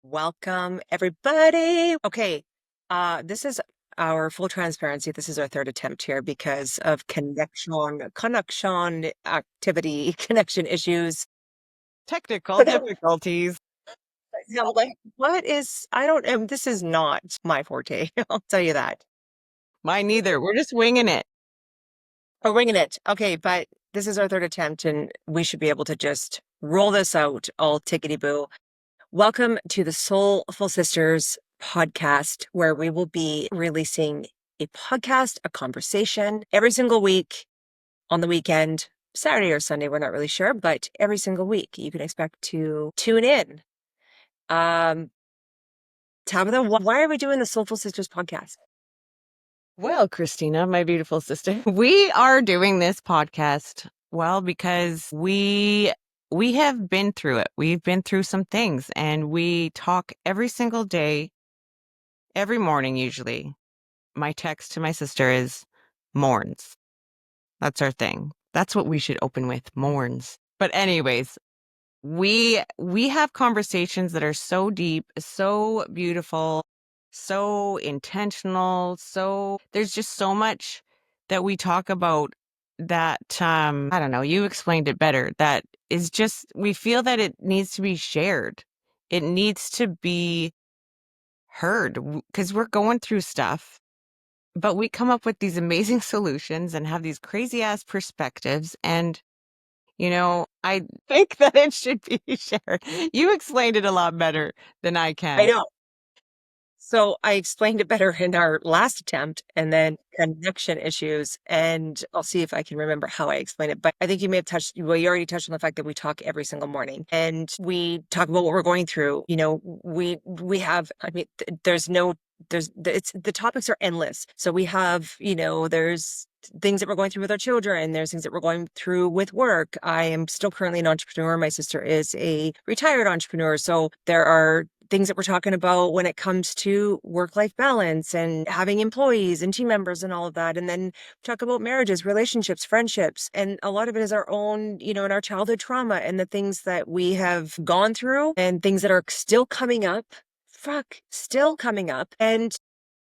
Welcome, everybody. Okay, this is our full transparency. This is our third attempt here because of connection activity, connection issues. Technical difficulties. Yeah, like, I don't, this is not my forte. I'll tell you that. Mine neither. We're just winging it. We're winging it. Okay, but this is our third attempt and we should be able to just roll this out all tickety boo. Welcome to the Soulful Sisters podcast, where we will be releasing a podcast, a conversation every single week on the weekend, Saturday or Sunday. We're not really sure, but every single week you can expect to tune in. Tabitha, why are we doing the Soulful Sisters podcast? Well, Christina, my beautiful sister, we are doing this podcast, well, because we have been through it. We've been through some things and we talk every single day, every morning usually. My text to my sister is mourns. That's our thing. That's what we should open with, mourns. But anyways, we have conversations that are so deep, so beautiful, so intentional, so there's just so much that we talk about that I don't know, you explained it better. That is just we feel that it needs to be shared. It needs to be heard because we're going through stuff, but we come up with these amazing solutions and have these crazy ass perspectives and I think that it should be shared. You explained it a lot better than I I can. know. So I explained it better in our last attempt and then connection issues. And I'll see if I can remember how I explained it. But I think you may have you already touched on the fact that we talk every single morning and we talk about what we're going through. We have, I mean, the topics are endless. So we have, there's things that we're going through with our children. There's things that we're going through with work. I am still currently an entrepreneur. My sister is a retired entrepreneur. So there are things that we're talking about when it comes to work-life balance and having employees and team members and all of that. And then talk about marriages, relationships, friendships. And a lot of it is our own, in our childhood trauma and the things that we have gone through and things that are still coming up. Still coming up. And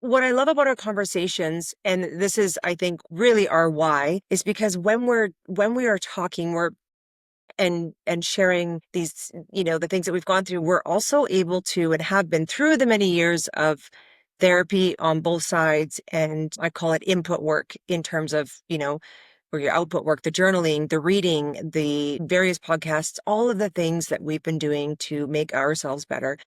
what I love about our conversations, and this is, I think, really our why, is because when we are talking, and sharing these, the things that we've gone through, we're also able to and have been through the many years of therapy on both sides. And I call it input work in terms of, or your output work, the journaling, the reading, the various podcasts, all of the things that we've been doing to make ourselves better.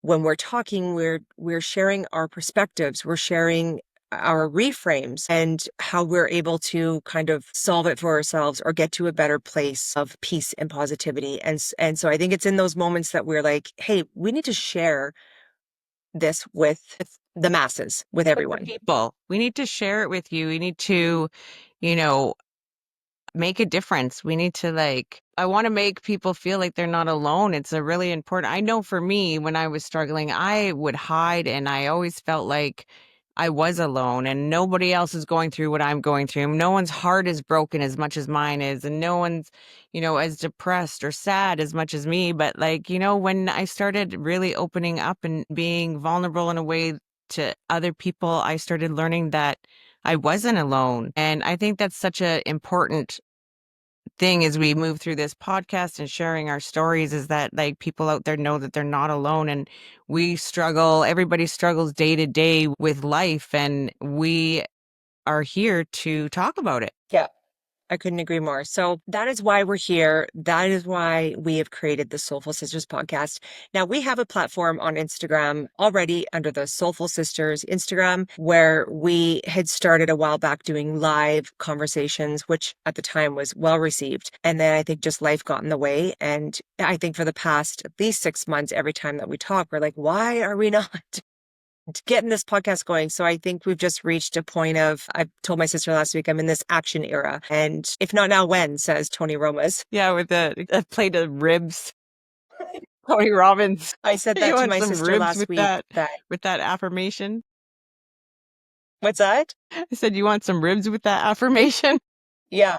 When we're talking, we're sharing our perspectives, we're sharing our reframes and how we're able to kind of solve it for ourselves or get to a better place of peace and positivity. And so I think it's in those moments that we're like, hey, we need to share this with the masses, with everyone. People, we need to share it with you. We need to, you know, make a difference. We need to I want to make people feel like they're not alone. It's a really important. I know for me, when I was struggling, I would hide and I always felt like I was alone and nobody else is going through what I'm going through. No one's heart is broken as much as mine is, and no one's, as depressed or sad as much as me. But when I started really opening up and being vulnerable in a way to other people, I started learning that I wasn't alone. And I think that's such an important thing as we move through this podcast and sharing our stories, is that people out there know that they're not alone. And everybody struggles day to day with life, and we are here to talk about it. Yeah. I couldn't agree more. So that is why we're here. That is why we have created the Soulful Sisters podcast. Now, we have a platform on Instagram already under the Soulful Sisters Instagram, where we had started a while back doing live conversations, which at the time was well received. And then I think just life got in the way. And I think for the past at least 6 months, every time that we talk, we're like, why are we not getting this podcast going? So I think we've just reached a point of, I told my sister last week, I'm in this action era. And if not now, when, says Tony Romas. Yeah, with a plate of ribs. Tony Robbins. I said You that to want my some sister ribs last with week that that, with that affirmation? what's that? I said, you want some ribs with that affirmation? Yeah.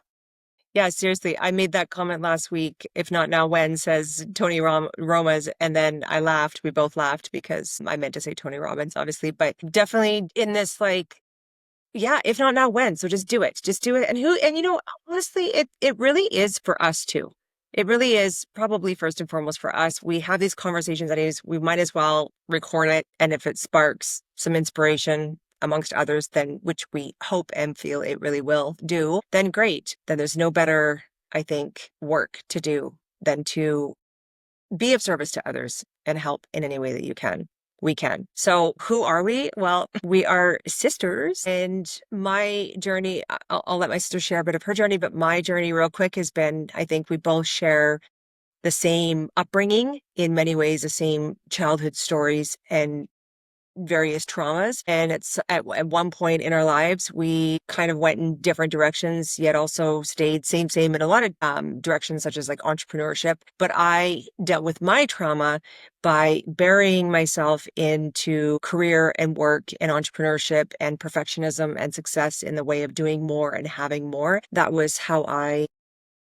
Yeah, seriously. I made that comment last week. If not now, when, says Tony Roma's. And then I laughed. We both laughed because I meant to say Tony Robbins, obviously, but definitely in this, like, yeah, if not now, when? So just do it. Just do it. And honestly, it really is for us too. It really is probably first and foremost for us. We have these conversations anyways. We might as well record it. And if it sparks some inspiration amongst others, then which we hope and feel it really will do, then great. Then there's no better, I think, work to do than to be of service to others and help in any way that you can. We can. So, who are we? Well, we are sisters. And my journey, I'll let my sister share a bit of her journey, but my journey, real quick, has been I think we both share the same upbringing in many ways, the same childhood stories and various traumas. And it's at one point in our lives, we kind of went in different directions, yet also stayed same in a lot of directions, such as like entrepreneurship. But I dealt with my trauma by burying myself into career and work and entrepreneurship and perfectionism and success in the way of doing more and having more. That was how I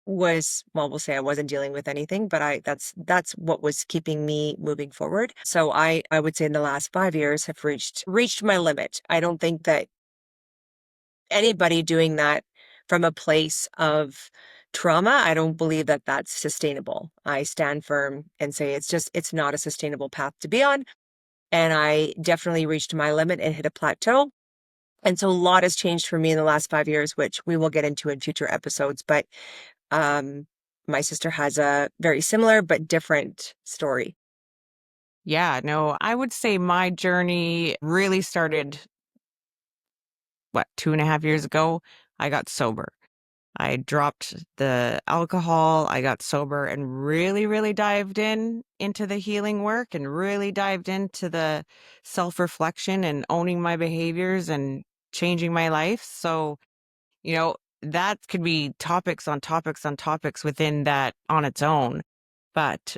was, well, we'll say I wasn't dealing with anything, but that's what was keeping me moving forward. So I would say in the last 5 years have reached my limit. I don't think that anybody doing that from a place of trauma, I don't believe that that's sustainable. I stand firm and say it's not a sustainable path to be on. And I definitely reached my limit and hit a plateau. And so a lot has changed for me in the last 5 years, which we will get into in future episodes. But um, my sister has a very similar but different story. Yeah, no, I would say my journey really started, what, 2.5 years ago? I got sober. I dropped the alcohol, I got sober and really dived into the healing work and really dived into the self-reflection and owning my behaviors and changing my life. So, that could be topics on topics on topics within that on its own. But,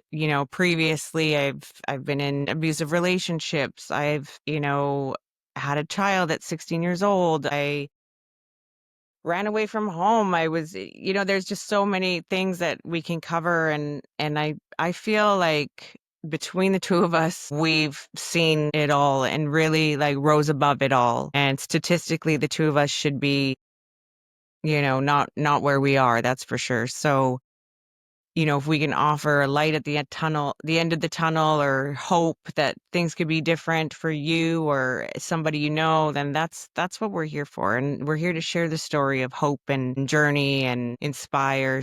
previously I've been in abusive relationships. I've, had a child at 16 years old. I ran away from home. There's just so many things that we can cover, and I feel like between the two of us, we've seen it all and really like rose above it all. And statistically, the two of us should be, not where we are, that's for sure. So, if we can offer a light at the end of the tunnel, or hope that things could be different for you or somebody then that's what we're here for. And we're here to share the story of hope and journey and inspire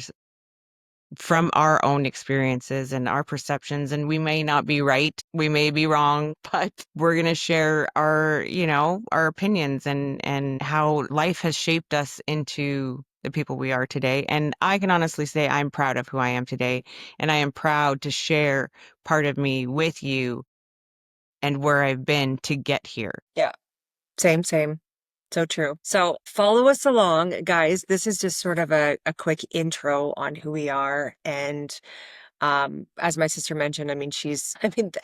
from our own experiences and our perceptions. And we may not be right, we may be wrong, but we're going to share our opinions and how life has shaped us into the people we are today. And I can honestly say I'm proud of who I am today, and I am proud to share part of me with you and where I've been to get here. Yeah, same. So true. So follow us along, guys. This is just sort of a quick intro on who we are. And as my sister mentioned, I mean,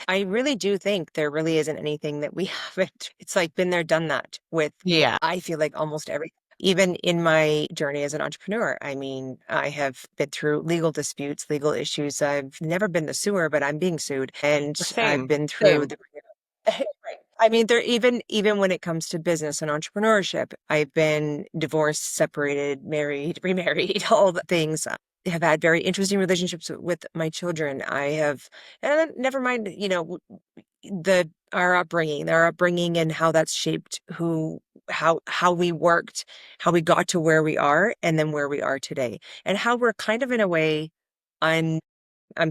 I really do think there really isn't anything that we haven't, it's like been there, done that with, Yeah, I feel like almost every, even in my journey as an entrepreneur. I mean, I have been through legal disputes, legal issues. I've never been the suer, but I'm being sued. And I've same, been through same. the Right. I mean, there even when it comes to business and entrepreneurship, I've been divorced, separated, married, remarried, all the things. I have had very interesting relationships with my children. I have, and never mind, our upbringing and how that's shaped how we worked, how we got to where we are, and then where we are today, and how we're kind of in a way I'm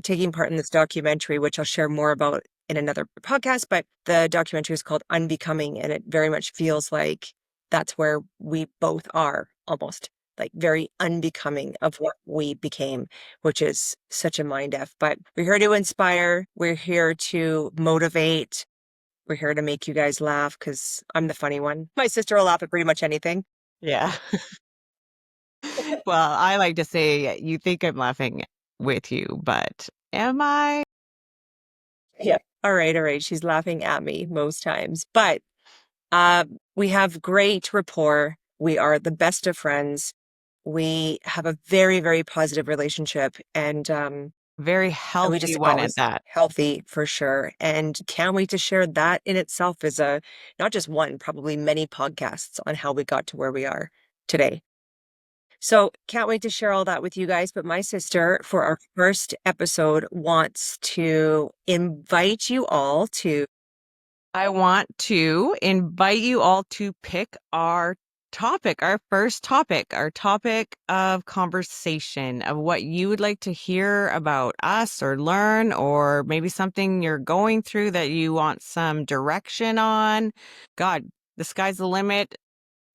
taking part in this documentary, which I'll share more about in another podcast, but the documentary is called Unbecoming, and it very much feels like that's where we both are, almost like very unbecoming of what we became, which is such a mind F. But we're here to inspire, we're here to motivate, we're here to make you guys laugh because I'm the funny one. My sister will laugh at pretty much anything. Yeah. Well, I like to say you think I'm laughing with you, but am I? Yeah. All right. She's laughing at me most times, but we have great rapport. We are the best of friends. We have a very, very positive relationship, Very and we healthy just one at always that. healthy for sure. And can't wait to share that in itself is a not just one, probably many podcasts on how we got to where we are today. So can't wait to share all that with you guys. But my sister, for our first episode, wants to invite you all to I want to invite you all to pick our topic, our topic of conversation of what you would like to hear about us or learn, or maybe something you're going through that you want some direction on. God, the sky's the limit.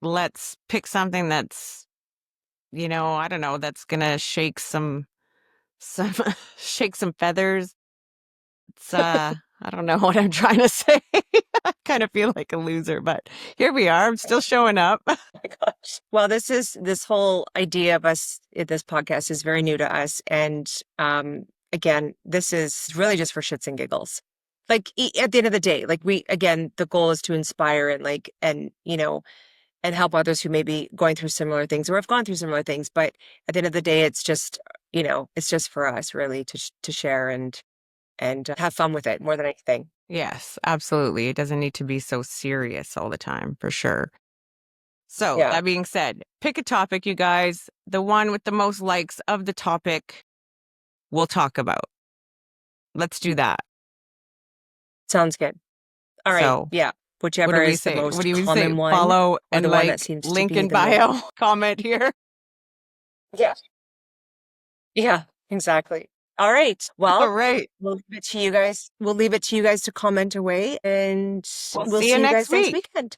Let's pick something that's, I don't know, that's gonna shake some shake some feathers. It's I don't know what I'm trying to say. I kind of feel like a loser, but here we are. I'm still showing up. my gosh. Well, this whole idea of us at this podcast is very new to us. And again, this is really just for shits and giggles. Like at the end of the day, like again, the goal is to inspire and and help others who may be going through similar things or have gone through similar things. But at the end of the day, it's just, it's just for us really to share and have fun with it more than anything. Yes, absolutely. It doesn't need to be so serious all the time, for sure. So, Yeah, that being said, pick a topic, you guys. The one with the most likes of the topic we'll talk about. Let's do that. sounds good. All right. So, Yeah. what do Whichever we is the say? What do most you say? common one Follow or and the one that like, seems to link be in the most. bio, comment here. Yeah. Yeah, exactly. All right. All Well, right. we'll leave it to you guys. We'll leave it to you guys to comment away, and We'll we'll see you see you next guys next week. weekend.